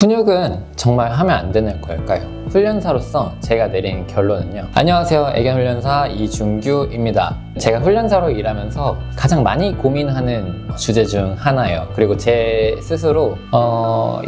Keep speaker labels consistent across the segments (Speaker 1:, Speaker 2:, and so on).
Speaker 1: 훈육은 정말 하면 안 되는 걸까요? 훈련사로서 제가 내린 결론은요. 안녕하세요. 애견훈련사 이준규입니다. 제가 훈련사로 일하면서 가장 많이 고민하는 주제 중 하나예요. 그리고 제 스스로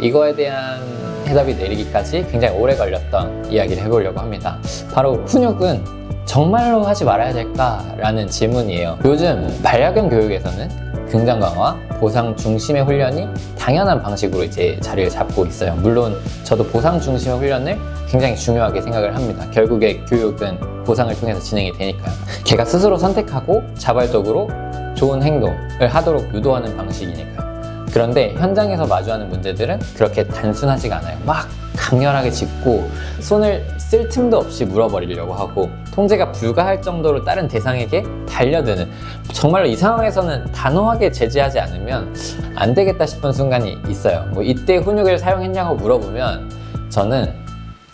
Speaker 1: 이거에 대한 해답이 내리기까지 굉장히 오래 걸렸던 이야기를 해보려고 합니다. 바로 훈육은 정말로 하지 말아야 될까라는 질문이에요. 요즘 반려견 교육에서는 긍정 강화, 보상 중심의 훈련이 당연한 방식으로 이제 자리를 잡고 있어요. 물론 저도 보상 중심의 훈련을 굉장히 중요하게 생각을 합니다. 결국에 교육은 보상을 통해서 진행이 되니까요. 걔가 스스로 선택하고 자발적으로 좋은 행동을 하도록 유도하는 방식이니까요. 그런데 현장에서 마주하는 문제들은 그렇게 단순하지가 않아요. 막 강렬하게 짚고 손을 쓸 틈도 없이 물어버리려고 하고 통제가 불가할 정도로 다른 대상에게 달려드는, 정말로 이 상황에서는 단호하게 제지하지 않으면 안 되겠다 싶은 순간이 있어요. 뭐 이때 훈육을 사용했냐고 물어보면 저는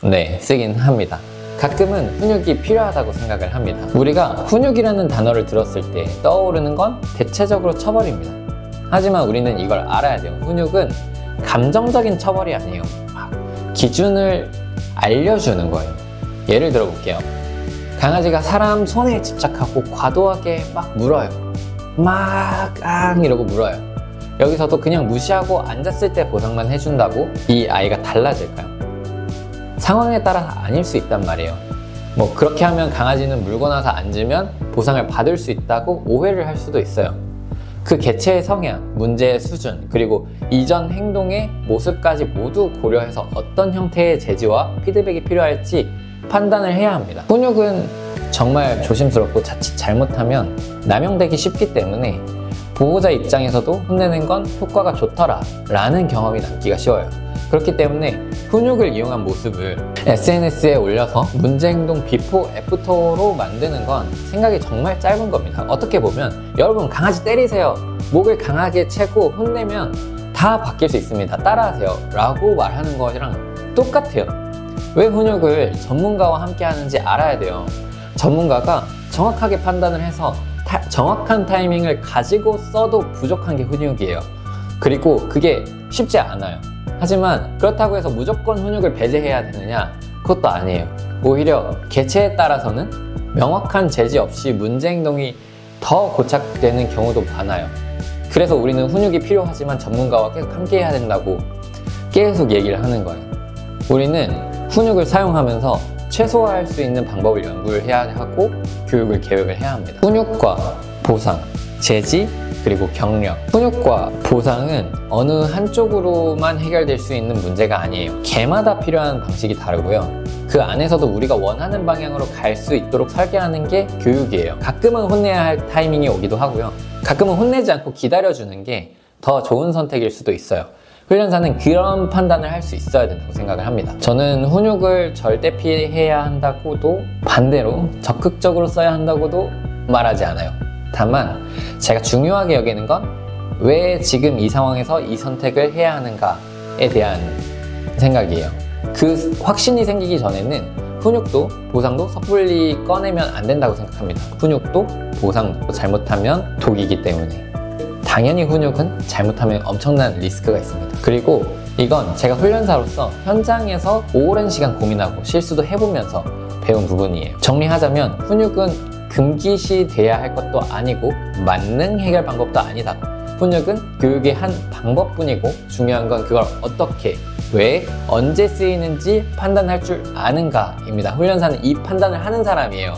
Speaker 1: 네, 쓰긴 합니다. 가끔은 훈육이 필요하다고 생각을 합니다. 우리가 훈육이라는 단어를 들었을 때 떠오르는 건 대체적으로 처벌입니다. 하지만 우리는 이걸 알아야 돼요. 훈육은 감정적인 처벌이 아니에요. 기준을 알려주는 거예요. 예를 들어 볼게요. 강아지가 사람 손에 집착하고 과도하게 막 물어요. 이러고 물어요. 여기서도 그냥 무시하고 앉았을 때 보상만 해준다고 이 아이가 달라질까요? 상황에 따라서 아닐 수 있단 말이에요. 뭐 그렇게 하면 강아지는 물고 나서 앉으면 보상을 받을 수 있다고 오해를 할 수도 있어요. 그 개체의 성향, 문제의 수준, 그리고 이전 행동의 모습까지 모두 고려해서 어떤 형태의 제지와 피드백이 필요할지 판단을 해야 합니다. 훈육은 정말 조심스럽고 자칫 잘못하면 남용되기 쉽기 때문에 보호자 입장에서도 혼내는 건 효과가 좋더라 라는 경험이 남기가 쉬워요. 그렇기 때문에 훈육을 이용한 모습을 SNS에 올려서 문제행동 비포 애프터로 만드는 건 생각이 정말 짧은 겁니다. 어떻게 보면 여러분 강아지 때리세요, 목을 강하게 채고 혼내면 다 바뀔 수 있습니다, 따라하세요 라고 말하는 것이랑 똑같아요. 왜 훈육을 전문가와 함께 하는지 알아야 돼요. 전문가가 정확하게 판단을 해서 정확한 타이밍을 가지고 써도 부족한 게 훈육이에요. 그리고 그게 쉽지 않아요. 하지만 그렇다고 해서 무조건 훈육을 배제해야 되느냐? 그것도 아니에요. 오히려 개체에 따라서는 명확한 제지 없이 문제 행동이 더 고착되는 경우도 많아요. 그래서 우리는 훈육이 필요하지만 전문가와 계속 함께 해야 된다고 계속 얘기를 하는 거예요. 우리는 훈육을 사용하면서 최소화할 수 있는 방법을 연구를 해야 하고 교육을 계획을 해야 합니다. 훈육과 보상, 제지, 그리고 격려. 훈육과 보상은 어느 한쪽으로만 해결될 수 있는 문제가 아니에요. 개마다 필요한 방식이 다르고요. 그 안에서도 우리가 원하는 방향으로 갈 수 있도록 설계하는 게 교육이에요. 가끔은 혼내야 할 타이밍이 오기도 하고요. 가끔은 혼내지 않고 기다려주는 게 더 좋은 선택일 수도 있어요. 훈련사는 그런 판단을 할 수 있어야 된다고 생각을 합니다. 저는 훈육을 절대 피해야 한다고도, 반대로 적극적으로 써야 한다고도 말하지 않아요. 다만 제가 중요하게 여기는 건 왜 지금 이 상황에서 이 선택을 해야 하는가에 대한 생각이에요. 그 확신이 생기기 전에는 훈육도 보상도 섣불리 꺼내면 안 된다고 생각합니다. 훈육도 보상도 잘못하면 독이기 때문에 당연히 훈육은 잘못하면 엄청난 리스크가 있습니다. 그리고 이건 제가 훈련사로서 현장에서 오랜 시간 고민하고 실수도 해보면서 배운 부분이에요. 정리하자면 훈육은 금기시 돼야 할 것도 아니고 만능 해결 방법도 아니다. 훈육은 교육의 한 방법뿐이고 중요한 건 그걸 어떻게, 왜, 언제 쓰이는지 판단할 줄 아는가입니다. 훈련사는 이 판단을 하는 사람이에요.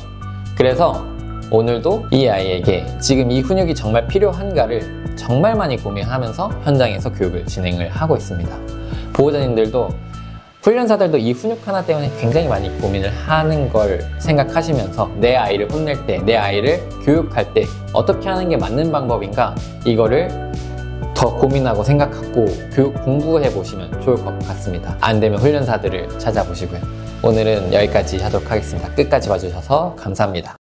Speaker 1: 그래서 오늘도 이 아이에게 지금 이 훈육이 정말 필요한가를 정말 많이 고민하면서 현장에서 교육을 진행을 하고 있습니다. 보호자님들도 훈련사들도 이 훈육 하나 때문에 굉장히 많이 고민을 하는 걸 생각하시면서 내 아이를 혼낼 때, 내 아이를 교육할 때 어떻게 하는 게 맞는 방법인가, 이거를 더 고민하고 생각하고 교육 공부해 보시면 좋을 것 같습니다. 안 되면 훈련사들을 찾아보시고요. 오늘은 여기까지 하도록 하겠습니다. 끝까지 봐주셔서 감사합니다.